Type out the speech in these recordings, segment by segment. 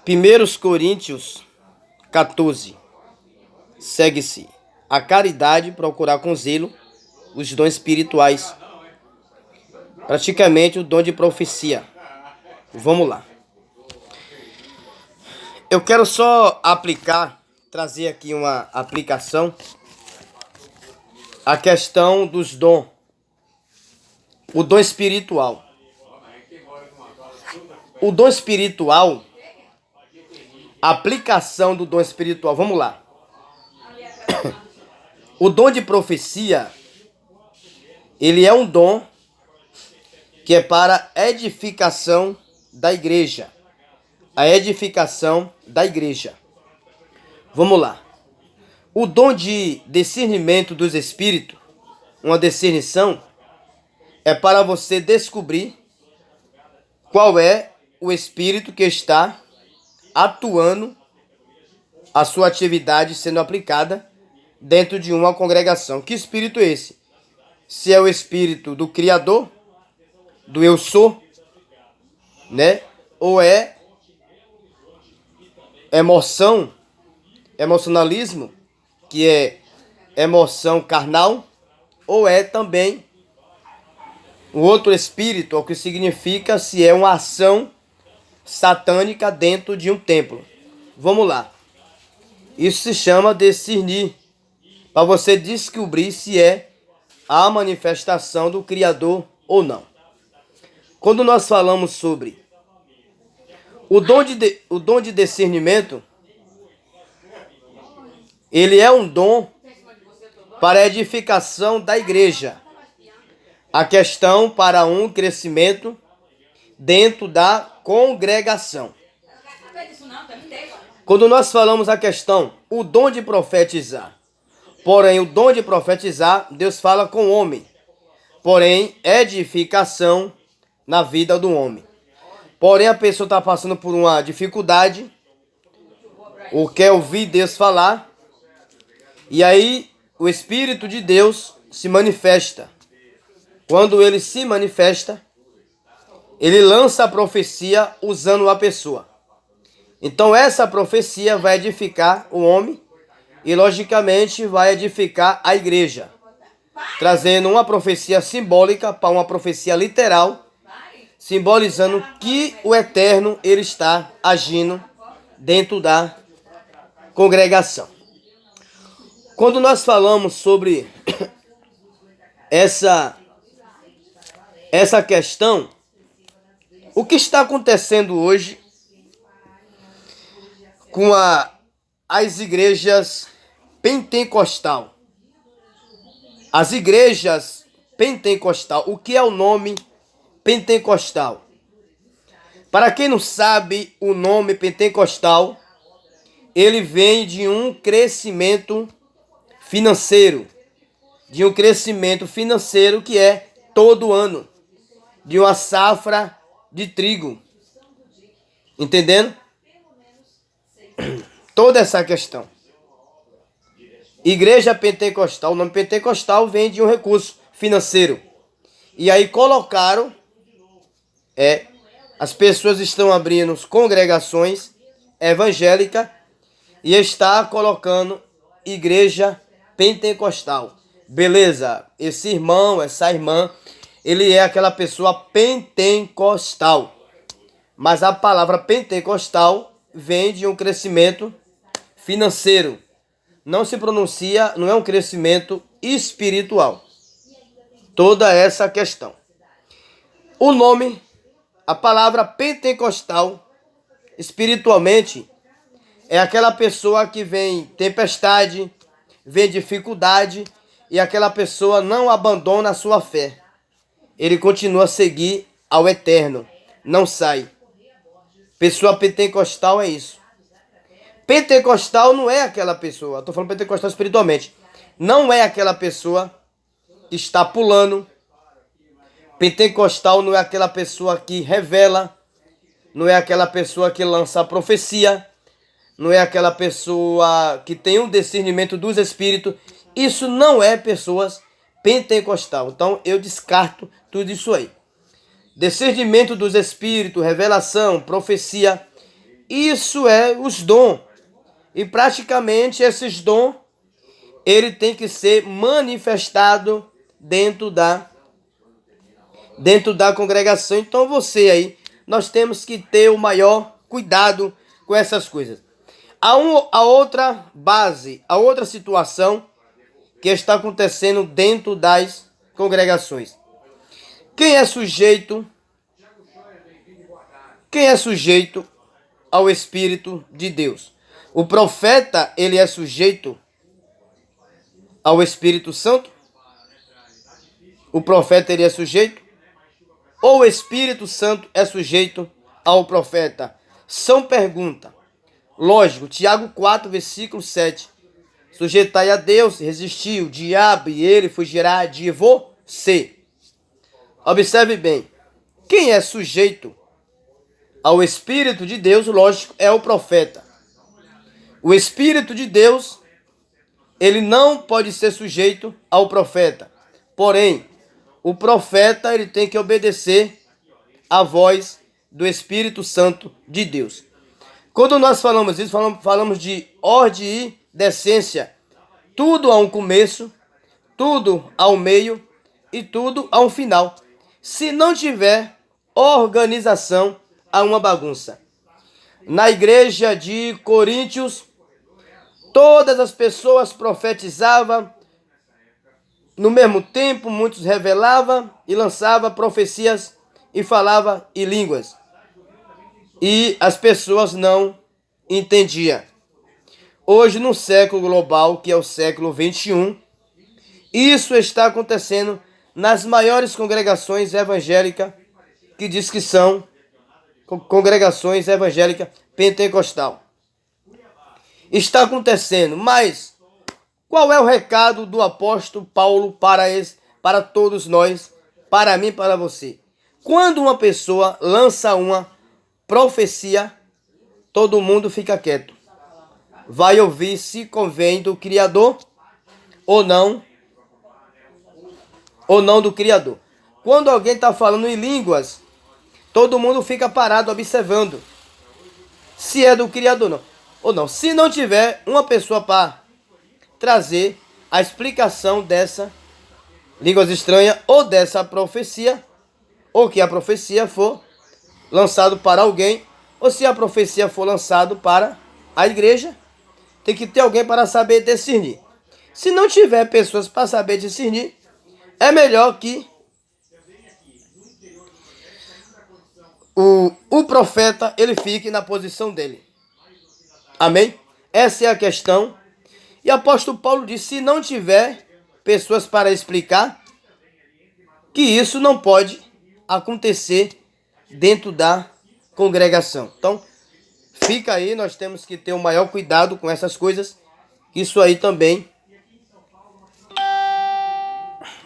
1 Coríntios 14. Segue-se a caridade, procurar com zelo os dons espirituais, praticamente o dom de profecia. Vamos lá. Eu quero só trazer aqui uma aplicação, a questão dos dons, o dom espiritual. O dom espiritual, a aplicação do dom espiritual, vamos lá. O dom de profecia, ele é um dom que é para edificação da igreja. A edificação da igreja. Vamos lá. O dom de discernimento dos espíritos, uma discernição, é para você descobrir qual é o espírito que está atuando, a sua atividade sendo aplicada dentro de uma congregação. Que espírito é esse? Se é o espírito do Criador, do Eu Sou, né? Ou é emocionalismo, que é emoção carnal, ou é também o outro espírito, o que significa se é uma ação satânica dentro de um templo. Vamos lá. Isso se chama discernir, para você descobrir se é a manifestação do Criador ou não. Quando nós falamos sobre o dom de discernimento, ele é um dom para a edificação da igreja. A questão para um crescimento dentro da congregação. Quando nós falamos a questão, o dom de profetizar. Porém, o dom de profetizar, Deus fala com o homem. Porém, edificação na vida do homem. Porém, a pessoa está passando por uma dificuldade, ou quer ouvir Deus falar, e aí o Espírito de Deus se manifesta. Quando ele se manifesta, ele lança a profecia usando a pessoa. Então essa profecia vai edificar o homem e logicamente vai edificar a igreja, trazendo uma profecia simbólica para uma profecia literal, simbolizando que o Eterno ele está agindo dentro da congregação. Quando nós falamos sobre essa questão, o que está acontecendo hoje com as igrejas pentecostal? As igrejas pentecostal. O que é o nome pentecostal? Para quem não sabe, o nome pentecostal, ele vem de um crescimento financeiro. De um crescimento financeiro que é todo ano. De uma safra de trigo. Entendendo? Toda essa questão. Igreja pentecostal, o nome pentecostal vem de um recurso financeiro. E aí colocaram, as pessoas estão abrindo congregações evangélicas e está colocando igreja pentecostal. Beleza, esse irmão, essa irmã, ele é aquela pessoa pentecostal. Mas a palavra pentecostal vem de um crescimento financeiro. Não se pronuncia, não é um crescimento espiritual. Toda essa questão. O nome, a palavra pentecostal, espiritualmente, é aquela pessoa que vem tempestade, vem dificuldade, e aquela pessoa não abandona a sua fé. Ele continua a seguir ao Eterno, não sai. Pessoa pentecostal é isso. Pentecostal não é aquela pessoa, estou falando pentecostal espiritualmente, não é aquela pessoa que está pulando. Pentecostal não é aquela pessoa que revela, não é aquela pessoa que lança a profecia, não é aquela pessoa que tem um discernimento dos espíritos. Isso não é pessoas pentecostal. Então eu descarto tudo isso aí. Discernimento dos espíritos, revelação, profecia, Isso é os dons. E praticamente esses dons, ele tem que ser manifestado dentro da congregação. Então você aí, nós temos que ter o maior cuidado com essas coisas. A outra base, a outra situação que está acontecendo dentro das congregações. Quem é sujeito ao Espírito de Deus? O profeta, ele é sujeito ao Espírito Santo? O profeta, ele é sujeito? Ou o Espírito Santo é sujeito ao profeta? São perguntas. Lógico, Tiago 4, versículo 7. Sujeitai a Deus, resistiu o diabo e ele fugirá de você. Observe bem. Quem é sujeito ao Espírito de Deus, lógico, é o profeta. O Espírito de Deus, ele não pode ser sujeito ao profeta. Porém, o profeta, ele tem que obedecer à voz do Espírito Santo de Deus. Quando nós falamos isso, falamos de ordem e decência. Tudo há um começo, tudo há um meio e tudo há um final. Se não tiver organização, há uma bagunça. Na igreja de Coríntios, todas as pessoas profetizavam. No mesmo tempo, muitos revelavam e lançavam profecias e falavam em línguas. E as pessoas não entendiam. Hoje, no século global, que é o século 21, isso está acontecendo nas maiores congregações evangélicas, que diz que são congregações evangélicas pentecostal. Está acontecendo, mas qual é o recado do apóstolo Paulo para todos nós, para mim e para você? Quando uma pessoa lança uma profecia, todo mundo fica quieto. Vai ouvir se convém do Criador ou não do Criador. Quando alguém está falando em línguas, todo mundo fica parado observando se é do Criador ou não. Se não tiver uma pessoa para trazer a explicação dessa línguas estranhas ou dessa profecia, ou que a profecia for lançado para alguém, ou se a profecia for lançado para a igreja, tem que ter alguém para saber discernir. Se não tiver pessoas para saber discernir, é melhor que o profeta ele fique na posição dele. Amém? Essa é a questão. E o apóstolo Paulo disse, se não tiver pessoas para explicar, que isso não pode acontecer dentro da congregação. Então, fica aí, nós temos que ter o maior cuidado com essas coisas. Isso aí também.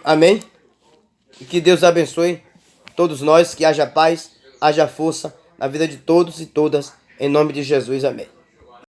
Amém? E que Deus abençoe todos nós, que haja paz, haja força na vida de todos e todas, em nome de Jesus. Amém.